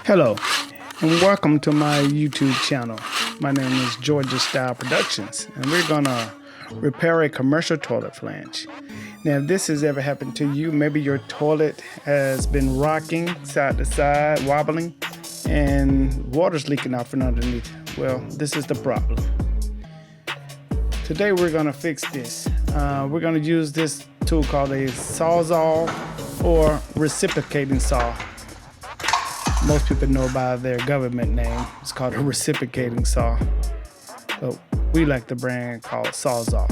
Hello, and welcome to my YouTube channel. My name is Georgia Style Productions, and we're gonna repair a commercial toilet flange. Now, if this has ever happened to you, maybe your toilet has been rocking side to side, wobbling, and water's leaking out from underneath. Well, this is the problem. Today we're gonna fix this. We're gonna use this tool called a sawzall or reciprocating saw. Most people know by their government name. It's called a reciprocating saw, but we like the brand called Sawzall.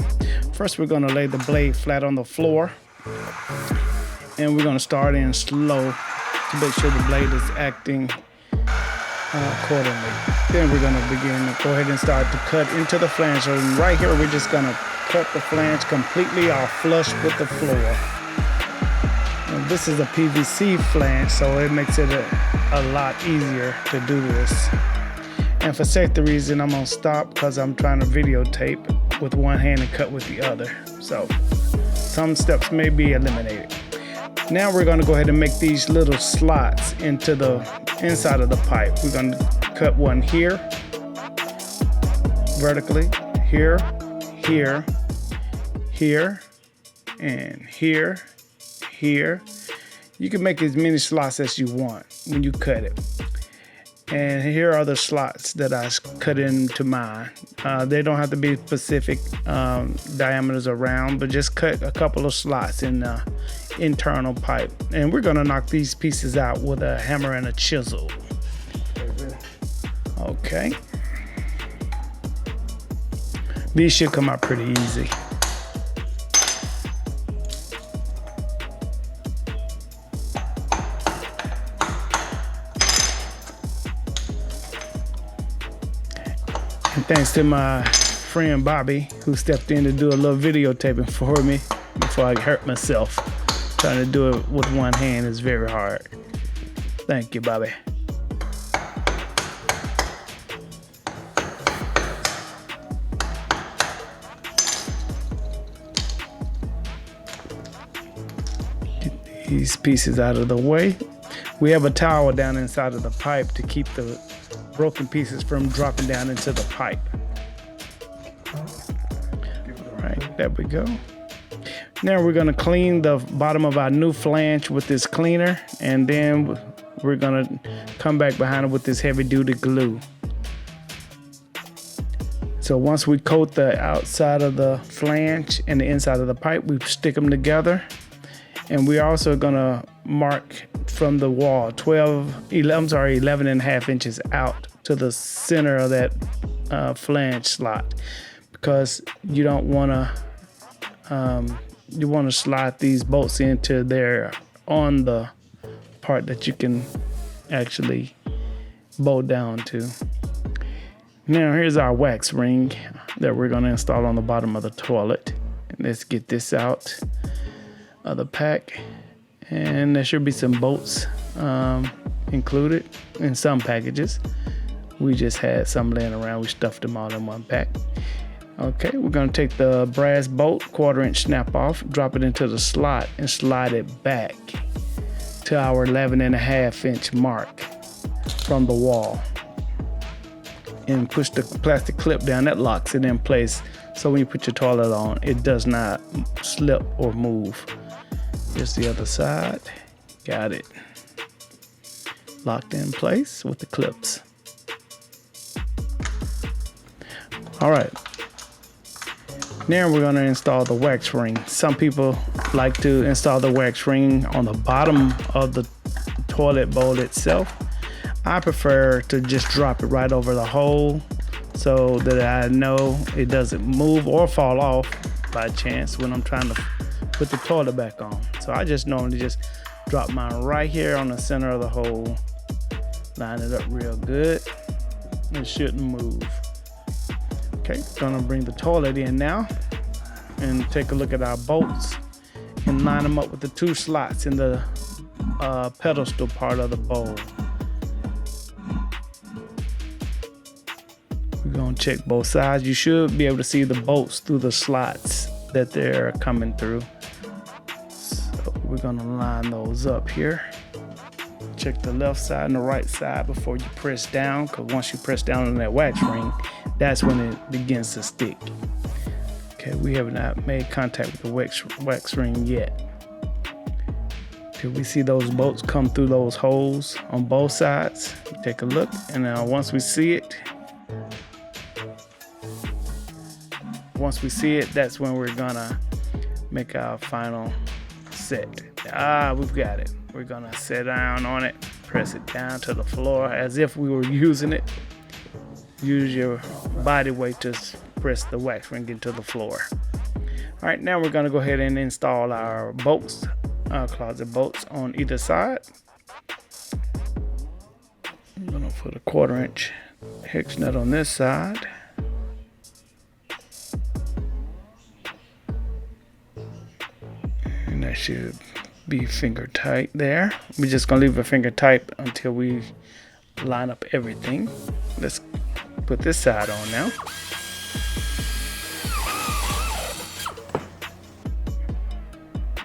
First, we're gonna lay the blade flat on the floor, and we're gonna start in slow to make sure the blade is acting accordingly. Then we're gonna begin to go ahead and start to cut into the flange. So right here, we're just gonna cut the flange completely off, flush with the floor. And this is a PVC flange, so it makes it a lot easier to do this. And for safety reason, I'm gonna stop because I'm trying to videotape with one hand and cut with the other. So some steps may be eliminated. Now we're gonna go ahead and make these little slots into the inside of the pipe. We're gonna cut one here, vertically, here, here, here, and here, here. You can make as many slots as you want when you cut it. And here are the slots that I cut into mine. They don't have to be specific diameters around, but just cut a couple of slots in the internal pipe. And we're gonna knock these pieces out with a hammer and a chisel. Okay. These should come out pretty easy. And thanks to my friend Bobby, who stepped in to do a little videotaping for me before I hurt myself. Trying to do it with one hand is very hard. Thank you, Bobby. Get these pieces out of the way. We have a towel down inside of the pipe to keep the broken pieces from dropping down into the pipe. Right, there we go. Now we're gonna clean the bottom of our new flange with this cleaner, and then we're gonna come back behind it with this heavy duty glue. So once we coat the outside of the flange and the inside of the pipe, we stick them together. And we're also gonna mark from the wall 11 and a half inches out to the center of that flange slot, because you don't wanna, you wanna slide these bolts into there on the part that you can actually bolt down to. Now here's our wax ring that we're gonna install on the bottom of the toilet. Let's get this out of the pack, and there should be some bolts included in some packages. We just had some laying around. We stuffed them all in one pack. Okay, we're gonna take the brass bolt, 1/4 inch snap off, drop it into the slot and slide it back to our 11 and a half inch mark from the wall, and push the plastic clip down that locks it in place, so when you put your toilet on, it does not slip or move. Here's the other side. Got it. Locked in place with the clips. All right. Now we're gonna install the wax ring. Some people like to install the wax ring on the bottom of the toilet bowl itself. I prefer to just drop it right over the hole so that I know it doesn't move or fall off by chance when I'm trying to put the toilet back on. So I just normally just drop mine right here on the center of the hole, line it up real good. It shouldn't move. Okay, gonna bring the toilet in now and take a look at our bolts and line them up with the 2 slots in the pedestal part of the bowl. We're gonna check both sides. You should be able to see the bolts through the slots that they're coming through. So we're gonna line those up here. Check the left side and the right side before you press down, because once you press down on that wax ring, that's when it begins to stick. Okay, we have not made contact with the wax ring yet. Okay, we see those bolts come through those holes on both sides. Take a look, and now once we see it, that's when we're gonna make our final set. We've got it. We're gonna sit down on it, press it down to the floor as if we were using it. Use your body weight to press the wax ring into the floor. All right, now we're gonna go ahead and install our bolts, our closet bolts on either side. I'm gonna put a 1/4" hex nut on this side. And that should be finger tight there. We're just gonna leave it finger tight until we line up everything. Let's put this side on now.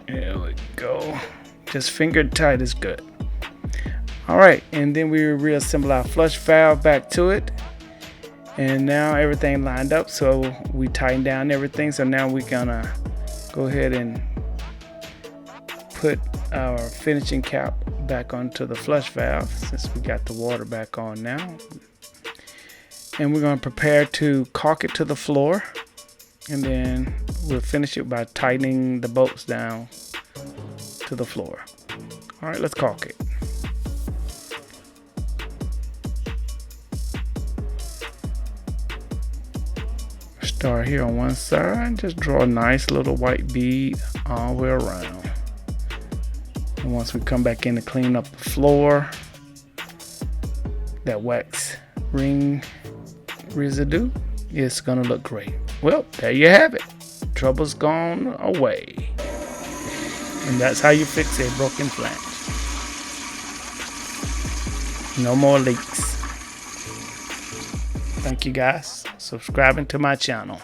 There we go. Just finger tight is good. All right, and then we reassemble our flush valve back to it. And now everything lined up, so we tighten down everything. So now we're gonna go ahead and put our finishing cap back onto the flush valve, since we got the water back on now. And we're going to prepare to caulk it to the floor, and then we'll finish it by tightening the bolts down to the floor. All right, let's caulk it. Start here on one side, just draw a nice little white bead all the way around. And once we come back in to clean up the floor, that wax ring residue, it's gonna look great. Well, there you have it. Trouble's gone away. And that's how you fix a broken flange. No more leaks. Thank you guys. Subscribing to my channel.